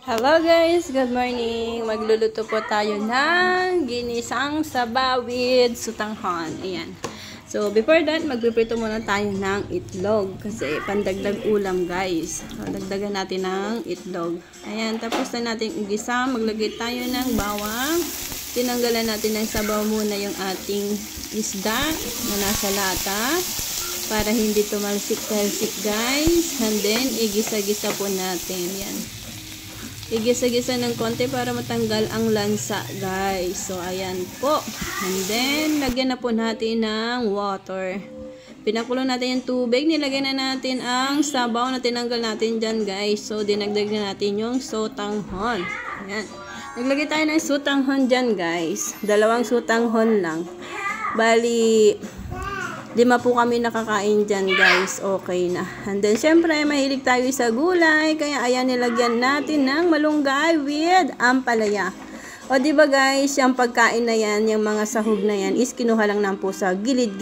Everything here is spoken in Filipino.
Hello guys, good morning. Magluluto po tayo ng ginisang sabaw with sutanghon. Ayan. So before that, magpiprito muna tayo ng itlog kasi pandagdag ulam guys. So, dagdagan natin ng itlog. Ayan, tapos na natin igisa. Maglagay tayo ng bawang. Tinanggalan natin ng sabaw muna yung ating isda na nasa lata para hindi tumalsik-talsik guys. And then, igisa-gisa po natin. Yan. Igisa-gisa ng konti para matanggal ang lansa guys. So ayan po. And then lagyan na po natin ng water. Pinakulo natin yung tubig. Nilagay na natin ang sabaw na tinanggal natin dyan guys. So dinagdag na natin yung sutanghon. Ayan. Naglagay tayo ng sutanghon dyan guys. 2 sutanghon lang. Bali 5 po kami nakakain dyan guys, okay na. And then syempre mahilig tayo sa gulay, kaya ayan nilagyan natin ng malunggay with ampalaya. O diba guys, yung pagkain na yan, yung mga sahog na yan is kinuha lang po sa gilid-gilid.